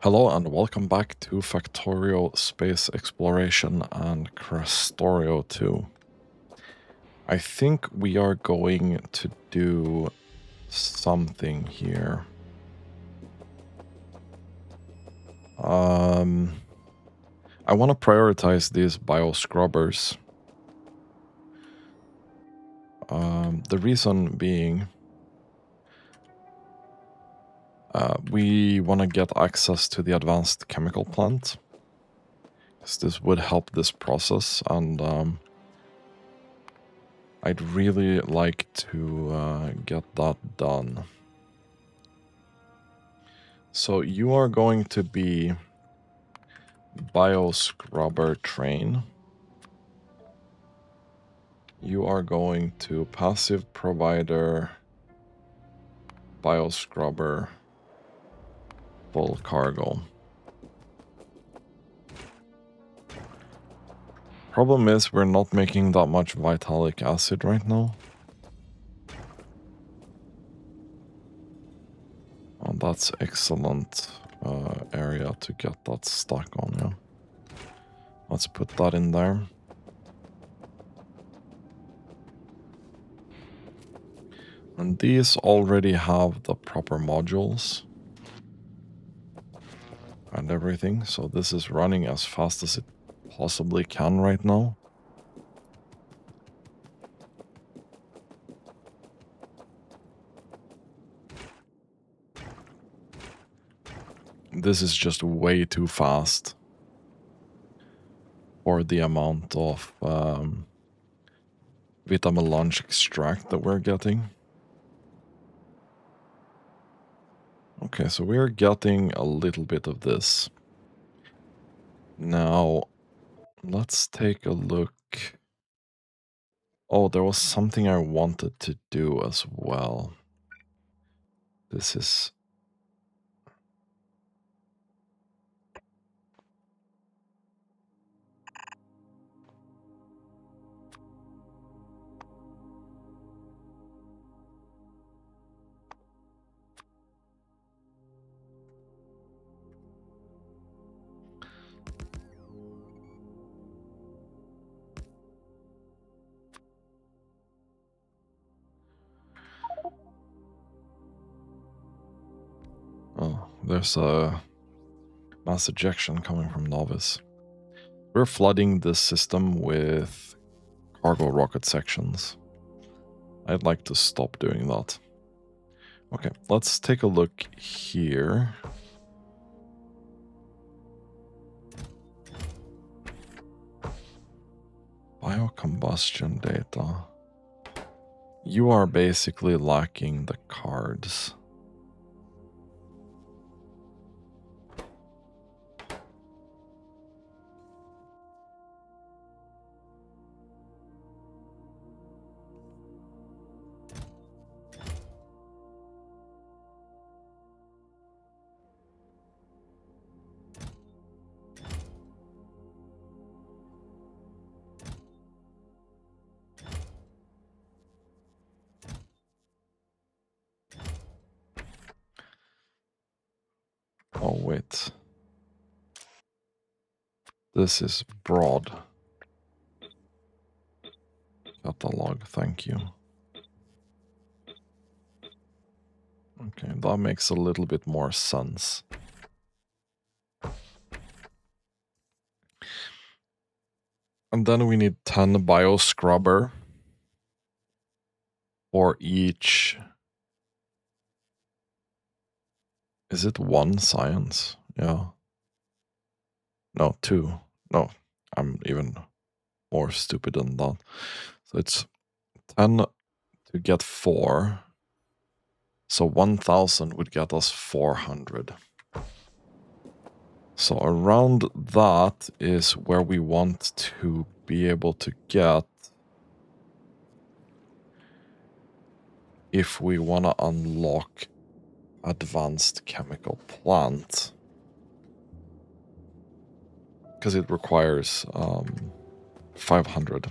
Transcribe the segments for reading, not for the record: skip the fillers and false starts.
Hello and welcome back to Factorio Space Exploration and Krastorio 2. I think we are going to do something here. I want to prioritize these bioscrubbers. The reason being we want to get access to the advanced chemical plant. Because this would help this process, and I'd really like to get that done. So you are going to be bioscrubber train. You are going to passive provider bioscrubber full cargo. Problem is we're not making that much vitalic acid right now. And that's excellent area to get that stack on, yeah. Let's put that in there. And these already have the proper modules and everything, so this is running as fast as it possibly can right now. This is just way too fast for the amount of vitamelange extract that we're getting. Okay, so we're getting a little bit of this. Now, let's take a look. Oh, there was something I wanted to do as well. This is... Oh, there's a mass ejection coming from Novice. We're flooding this system with cargo rocket sections. I'd like to stop doing that. Okay, let's take a look here. Biocombustion data. You are basically lacking the cards. Oh, wait. This is broad. Catalog, thank you. Okay, that makes a little bit more sense. And then we need 10 bioscrubber for each... Is it 1 science? Yeah. No, 2. No, I'm even more stupid than that. So it's 10 to get 4. So 1000 would get us 400. So around that is where we want to be able to get if we want to unlock advanced chemical plant. Because it requires 500.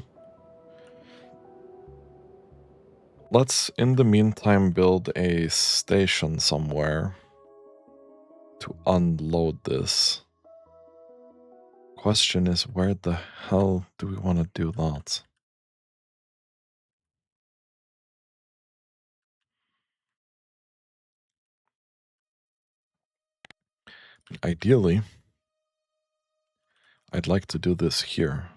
Let's, in the meantime, build a station somewhere to unload this. Question is, where the hell do we want to do that? Ideally, I'd like to do this here.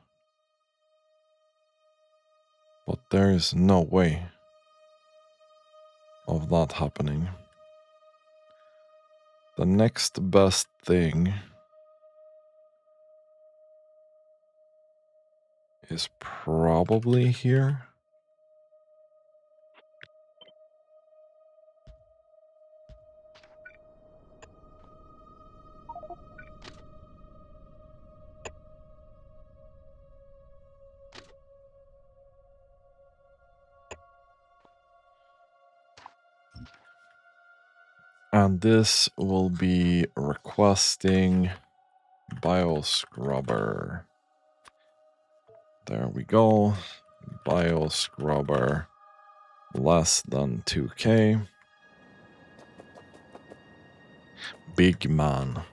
But there is no way of that happening. The next best thing is probably here. And this will be requesting bioscrubber. There we go. Bioscrubber less than 2K. Big man.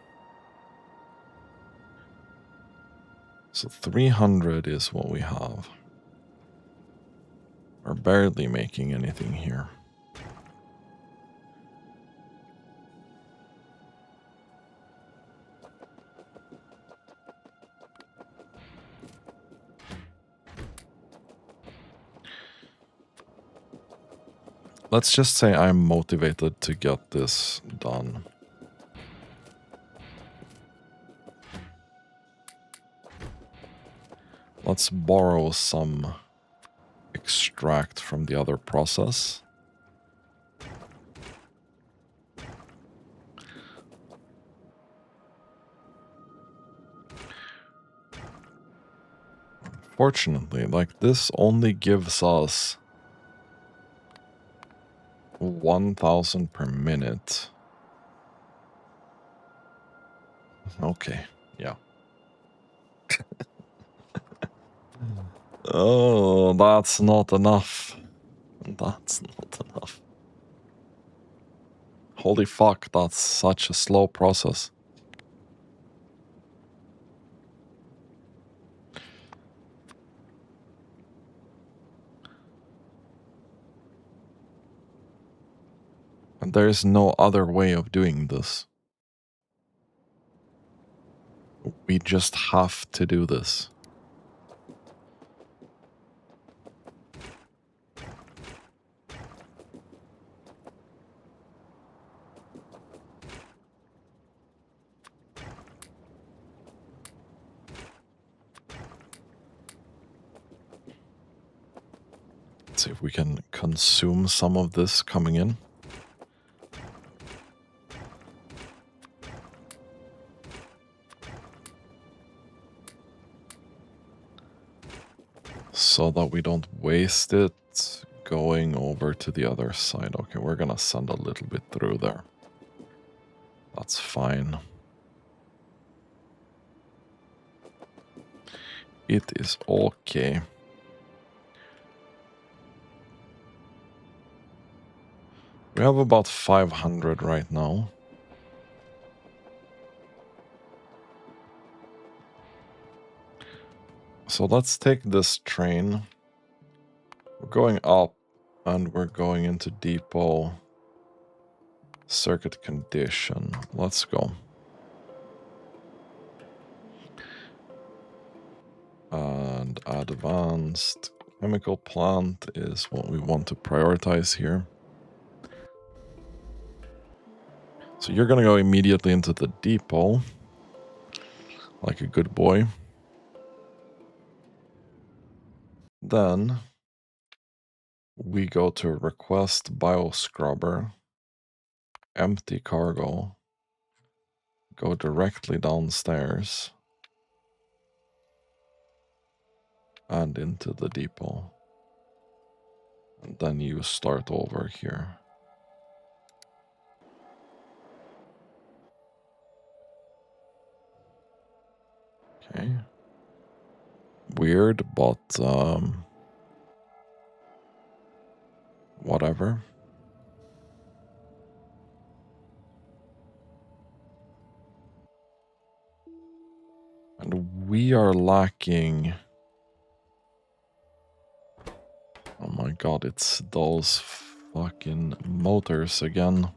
So 300 is what we have. We're barely making anything here. Let's just say I'm motivated to get this done. Let's borrow some extract from the other process. Fortunately, like, this only gives us 1,000 per minute. Okay, yeah. Oh, that's not enough. That's not enough. Holy fuck, that's such a slow process. And there is no other way of doing this. We just have to do this. Let's see if we can consume some of this coming in. So that we don't waste it going over to the other side. Okay, we're gonna send a little bit through there. That's fine. It is okay. We have about 500 right now. So let's take this train. We're going up and we're going into depot circuit condition. Let's go. And advanced chemical plant is what we want to prioritize here. So you're going to go immediately into the depot, like a good boy. Then we go to request bioscrubber, empty cargo, go directly downstairs and into the depot. And then you start over here. Okay. Weird, but whatever. And we are lacking... Oh my god, it's those fucking motors again.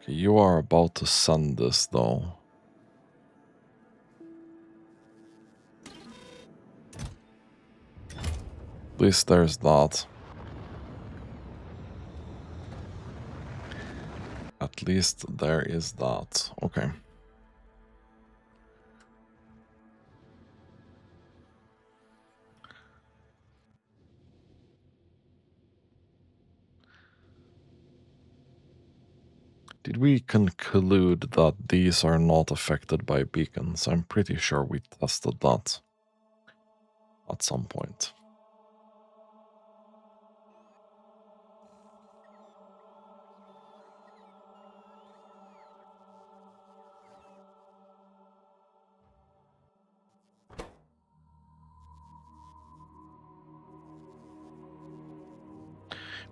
Okay, you are about to send this though. At least there's that. At least there is that. Okay. Did we conclude that these are not affected by beacons? I'm pretty sure we tested that at some point.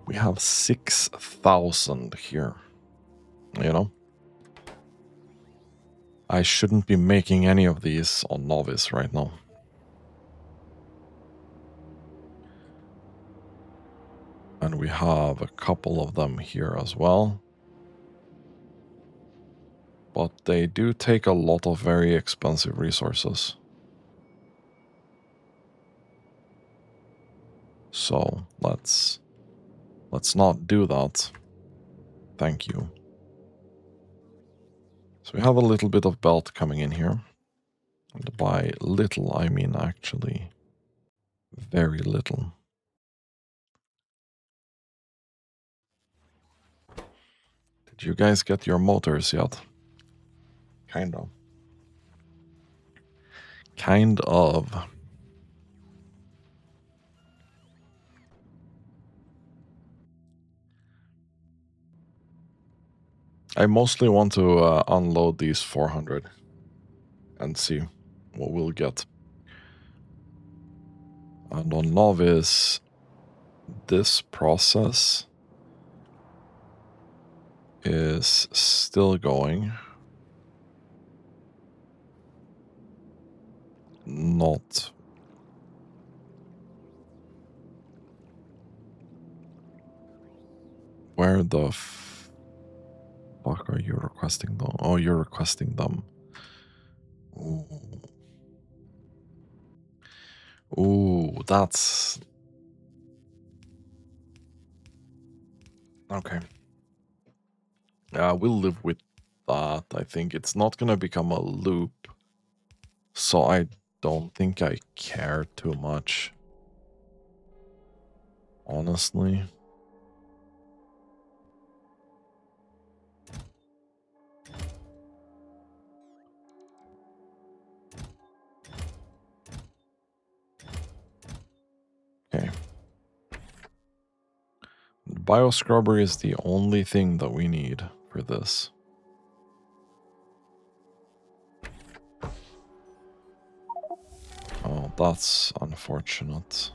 We have 6,000 here, you know? I shouldn't be making any of these on Novice right now. And we have a couple of them here as well. But they do take a lot of very expensive resources. So let's not do that. Thank you. So we have a little bit of belt coming in here. And by little, I mean actually very little. Did you guys get your motors yet? Kind of. Kind of. I mostly want to unload these 400 and see what we'll get. And on Novice, this process is still going. Not. Where the fuck are you requesting them? Oh, you're requesting them. Ooh. Ooh, that's... Okay. We'll live with that. I think it's not gonna become a loop. So I don't think I care too much. Honestly. Okay. Bioscrubber is the only thing that we need for this. Oh, that's unfortunate.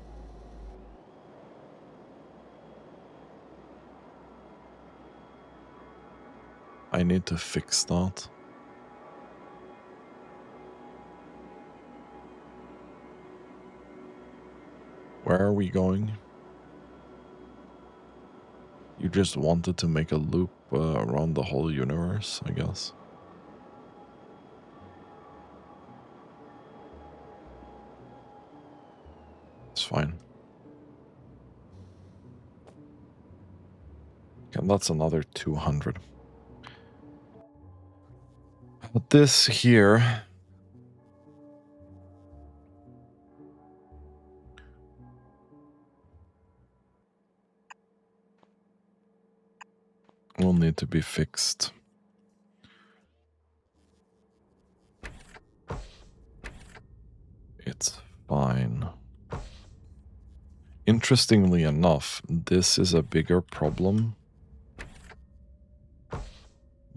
I need to fix that. Where are we going? You just wanted to make a loop around the whole universe, I guess. It's fine. Okay, that's another 200. But this here... will need to be fixed. It's fine. Interestingly enough, this is a bigger problem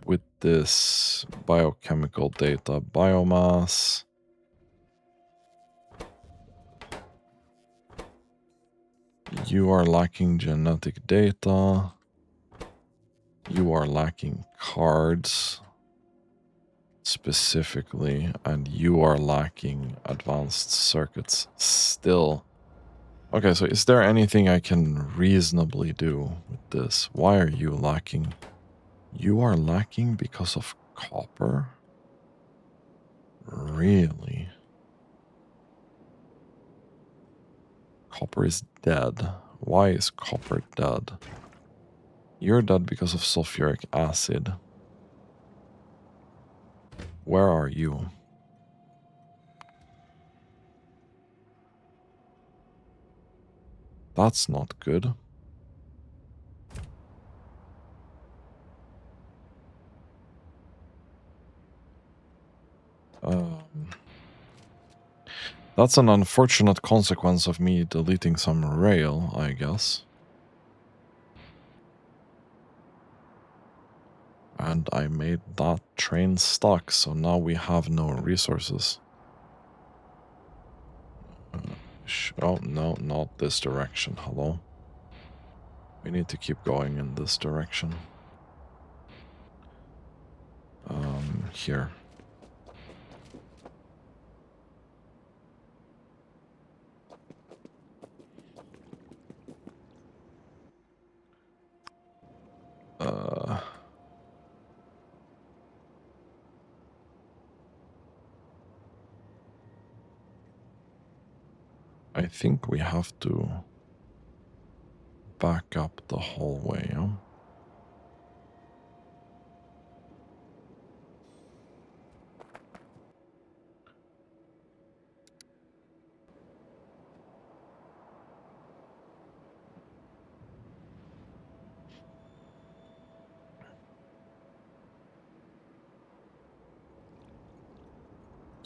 with this biochemical data. Biomass. You are lacking genetic data. You are lacking cards specifically, and you are lacking advanced circuits still. Okay, so is there anything I can reasonably do with this? Why are you lacking? You are lacking because of copper? Really? Copper is dead. Why is copper dead? You're dead because of sulfuric acid. Where are you? That's not good. That's an unfortunate consequence of me deleting some rail, I guess. And I made that train stuck, so now we have no resources. Oh, no, not this direction. Hello? We need to keep going in this direction. Here. I think we have to back up the whole way, huh?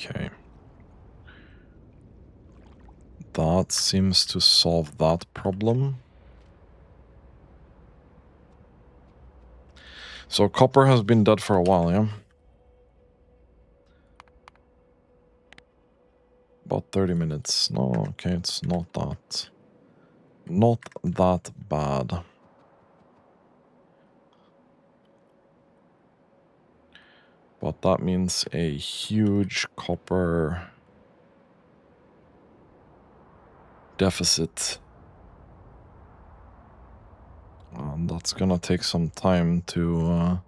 Okay. That seems to solve that problem. So copper has been dead for a while, yeah? About 30 minutes. No, okay, it's not that bad. But that means a huge copper deficit. And that's gonna take some time to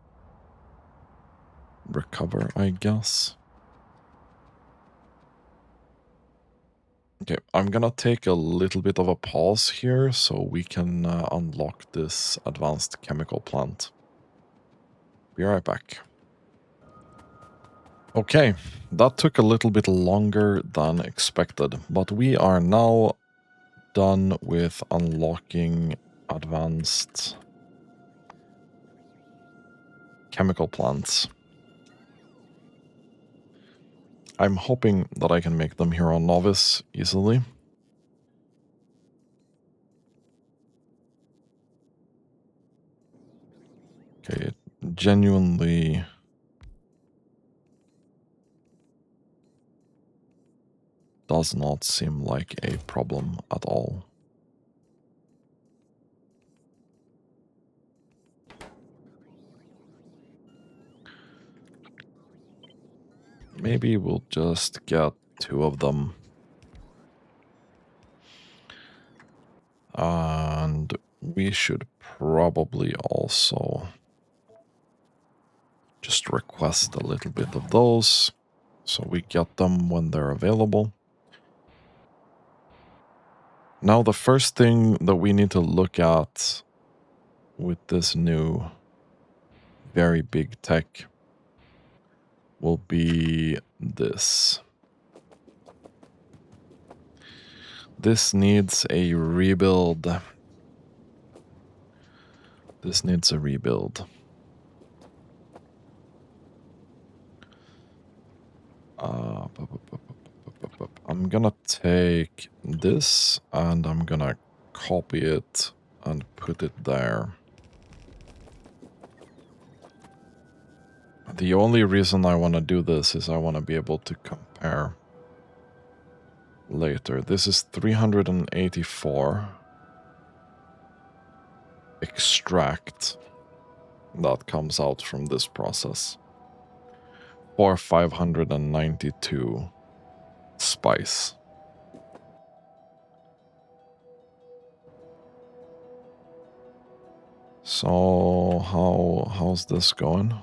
recover, I guess. Okay, I'm gonna take a little bit of a pause here so we can unlock this advanced chemical plant. Be right back. Okay, that took a little bit longer than expected, but we are now done with unlocking advanced chemical plants. I'm hoping that I can make them here on Novice easily. Okay, it genuinely does not seem like a problem at all. Maybe we'll just get 2 of them. And we should probably also just request a little bit of those so we get them when they're available. Now the first thing that we need to look at with this new very big tech will be this. This needs a rebuild. This needs a rebuild. I'm gonna take this and I'm gonna copy it and put it there. The only reason I want to do this is I want to be able to compare later. This is 384. Extract. that comes out from this process. For 592 spice. So how's this going?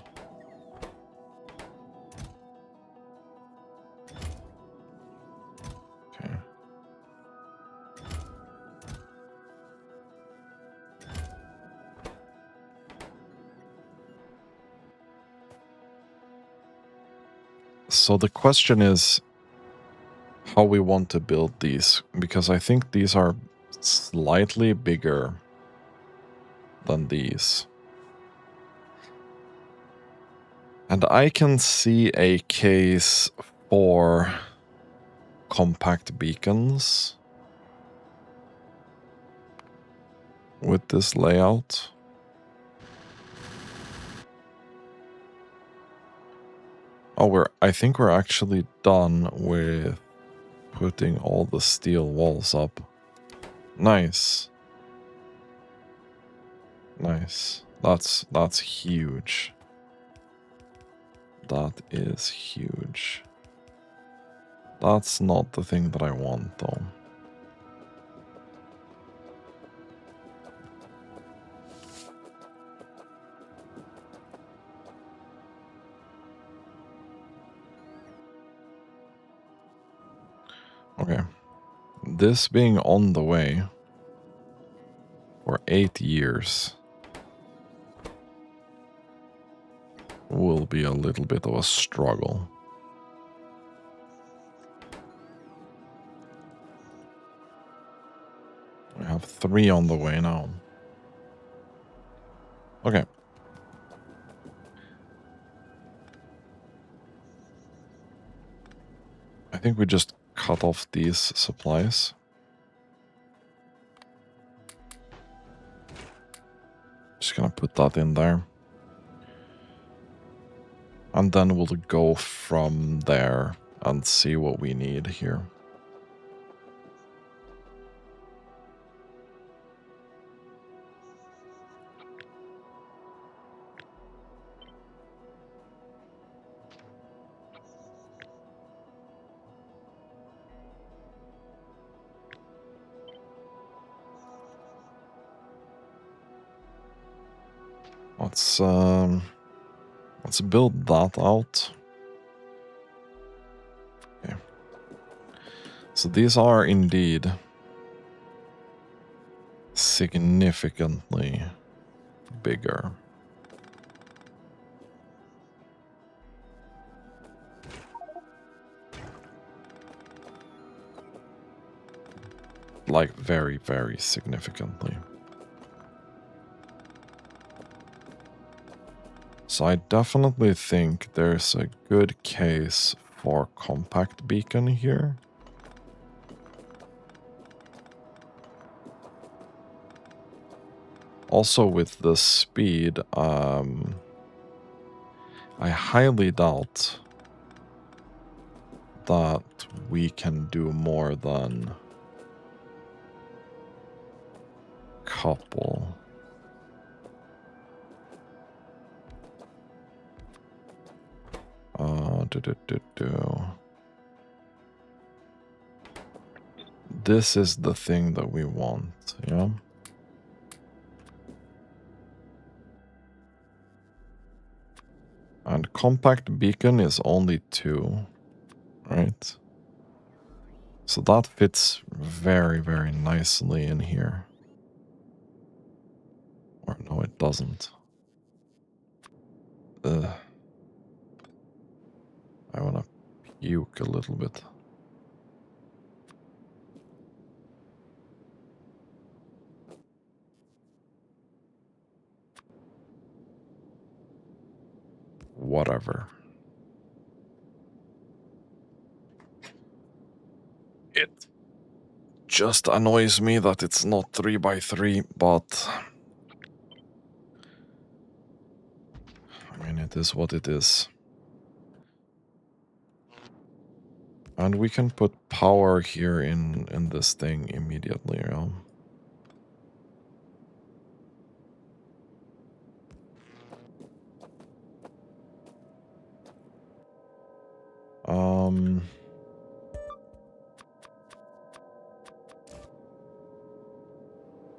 Okay. So the question is how we want to build these, because I think these are slightly bigger than these. And I can see a case for compact beacons with this layout. Oh, I think we're actually done with putting all the steel walls up. Nice. Nice. That's huge. That is huge. That's not the thing that I want, though. Okay. This being on the way for 8 years will be a little bit of a struggle. We have 3 on the way now. Okay. I think we just cut off these supplies. Just gonna put that in there. And then we'll go from there and see what we need here. Let's build that out. Okay. So these are indeed significantly bigger. Like very, very significantly. So I definitely think there's a good case for compact beacon here. Also with the speed, I highly doubt that we can do more than couple. This is the thing that we want, yeah? And compact beacon is only 2, right? So that fits very, very nicely in here. Or no, it doesn't. Ugh. I wanna puke a little bit. Whatever. It just annoys me that it's not 3x3, but I mean, it is what it is. And we can put power here in this thing immediately, yeah?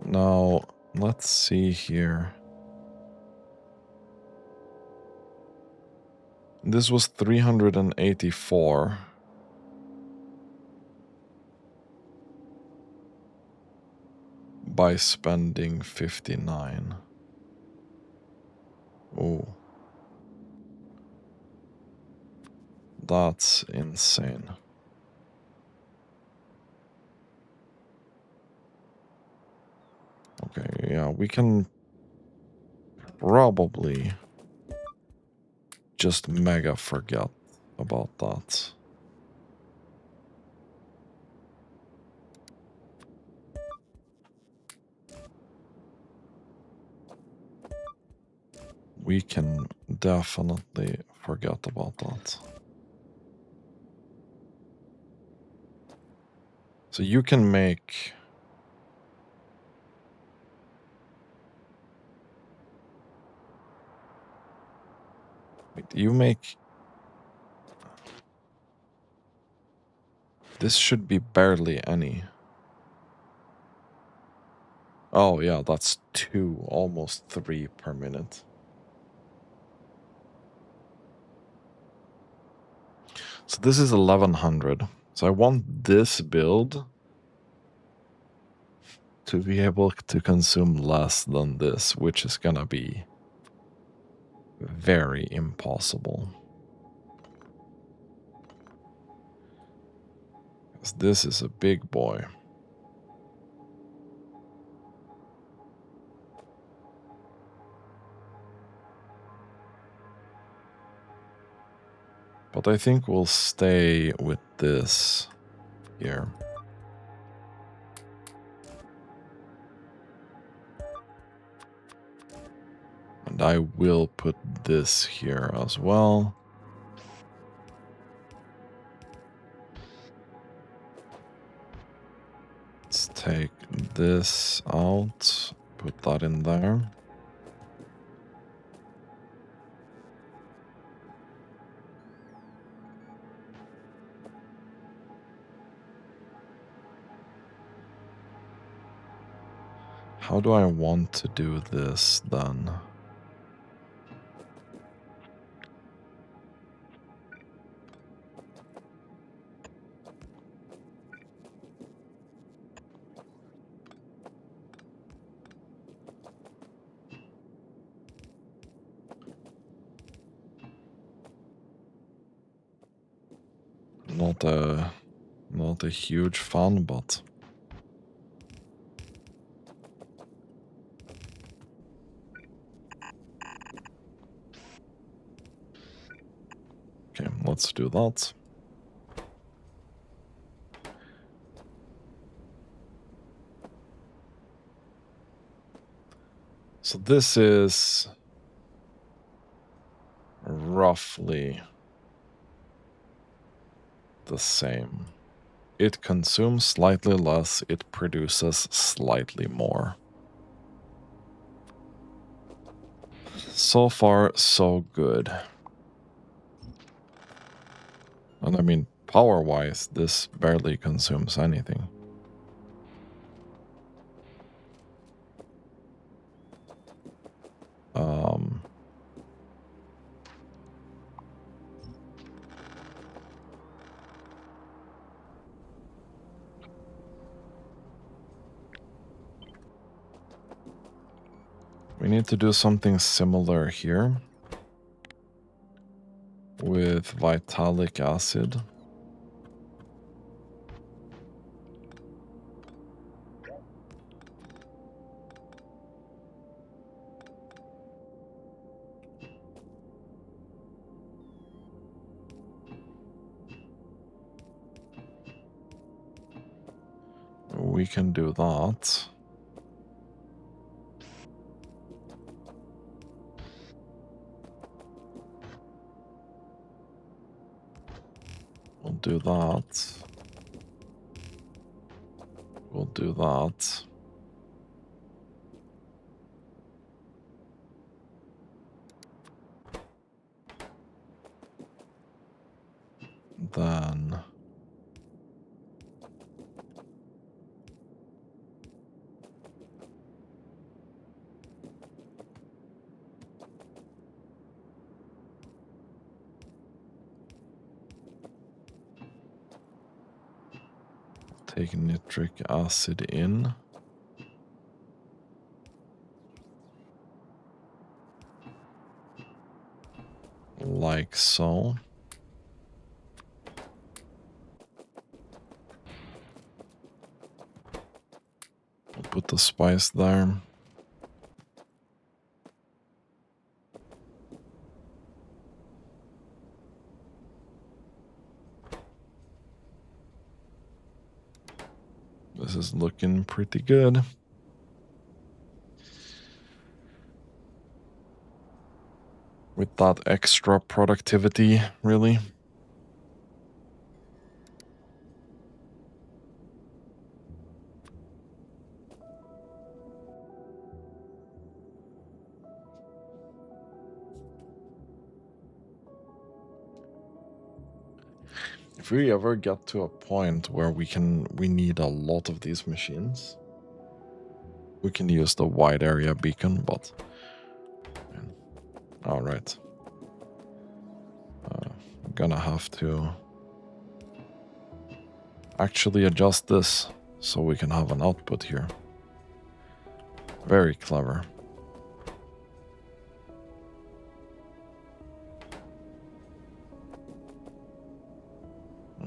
Now, let's see here. This was 384. By spending 59. Oh. That's insane. Okay, yeah, we can probably just mega forget about that. We can definitely forget about that. So you can make... Wait, you make... This should be barely any. Oh yeah, that's 2, almost 3 per minute. So this is 1100. So I want this build to be able to consume less than this, which is gonna be very impossible. Because this is a big boy. But I think we'll stay with this here. And I will put this here as well. Let's take this out, put that in there. How do I want to do this then? Not a huge fan, but okay, let's do that. So this is roughly the same. It consumes slightly less, it produces slightly more. So far, so good. And I mean, power-wise, this barely consumes anything. We need to do something similar here with vitalic acid. We can do that. We'll do that. We'll do that. then take nitric acid in. Like so. Put the spice there. This is looking pretty good. With that extra productivity, really. If we ever get to a point where we need a lot of these machines, we can use the wide area beacon, but all right. I'm gonna have to actually adjust this so we can have an output here. Very clever.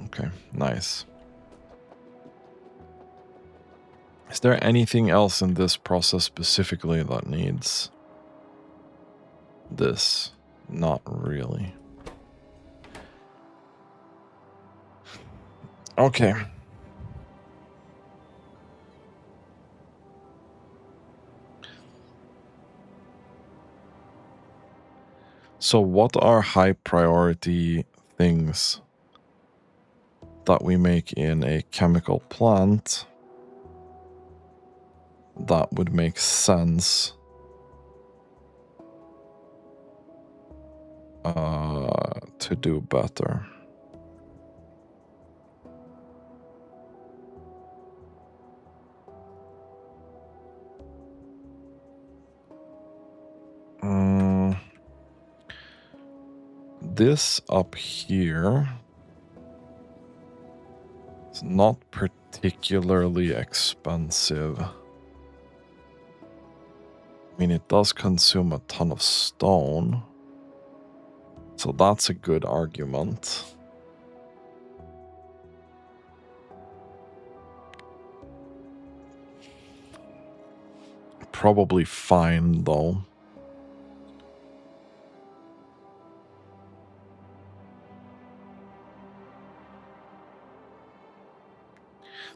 Okay, nice. Is there anything else in this process specifically that needs this? Not really. Okay. So what are high priority things that we make in a chemical plant that would make sense to do better? This up here is not particularly expensive. I mean, it does consume a ton of stone, so that's a good argument. Probably fine, though.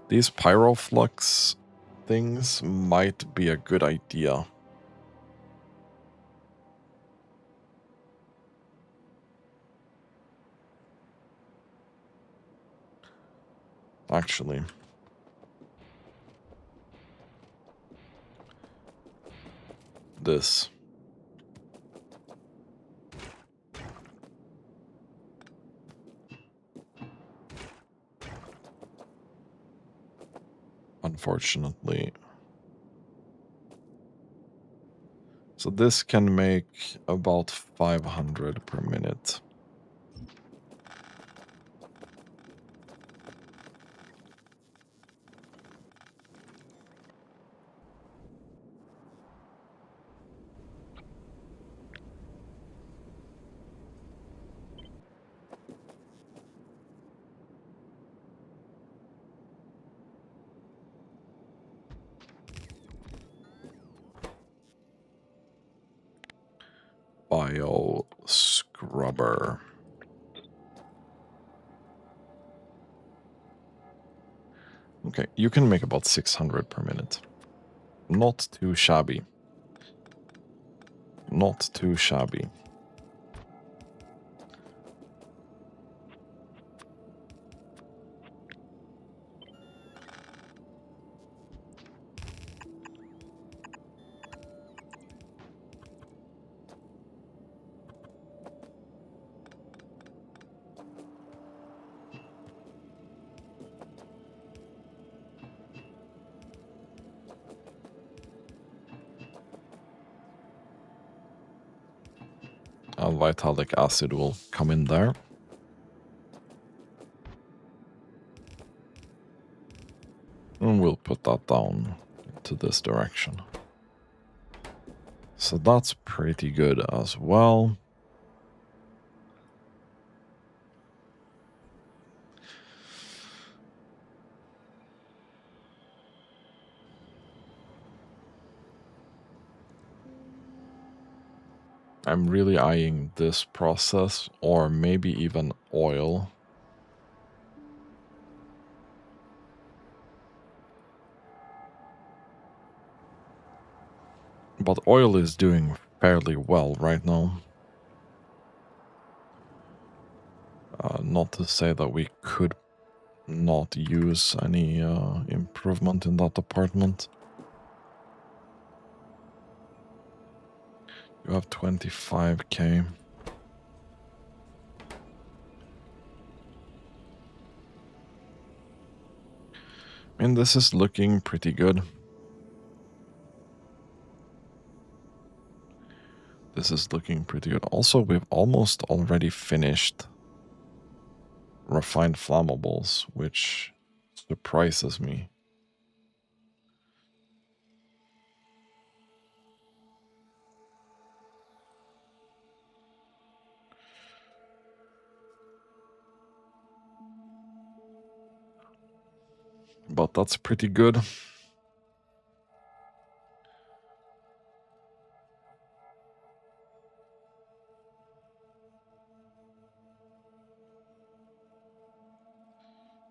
These pyroflux things might be a good idea. Actually. This. Unfortunately. So this can make about 500 per minute. Bio scrubber. Okay, you can make about 600 per minute. Not too shabby. Not too shabby. vitalic acid will come in there. And we'll put that down to this direction. So that's pretty good as well. I'm really eyeing this process, or maybe even oil. But oil is doing fairly well right now. Not to say that we could not use any improvement in that department. You have 25k. I mean, this is looking pretty good. This is looking pretty good. Also, we've almost already finished refined flammables, which surprises me. But that's pretty good.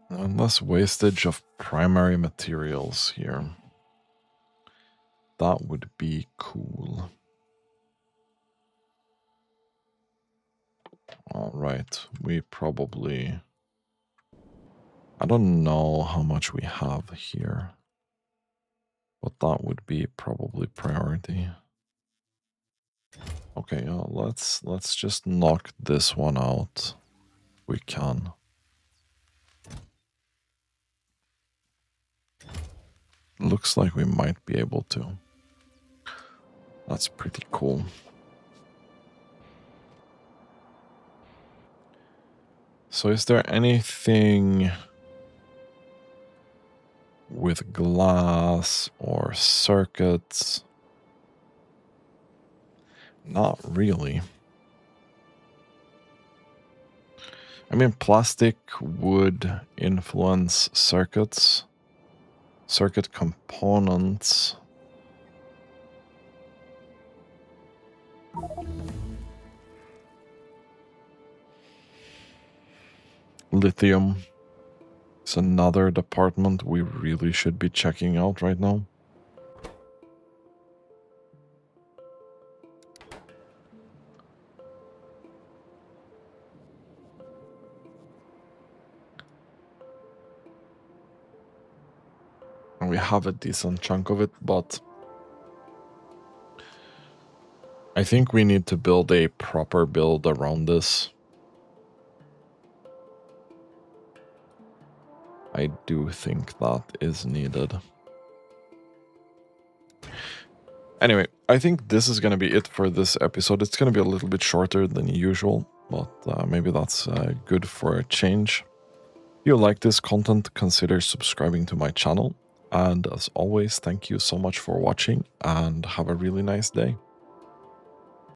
And less wastage of primary materials here. That would be cool. Alright, we probably... I don't know how much we have here, but that would be probably priority. Okay, let's just knock this one out. We can. Looks like we might be able to. That's pretty cool. So is there anything with glass or circuits? Not really. I mean, plastic would influence circuits, circuit components. Lithium is another department we really should be checking out right now. We have a decent chunk of it, but I think we need to build a proper build around this. I do think that is needed. Anyway, I think this is going to be it for this episode. It's going to be a little bit shorter than usual, but maybe that's good for a change. If you like this content, consider subscribing to my channel. And as always, thank you so much for watching and have a really nice day.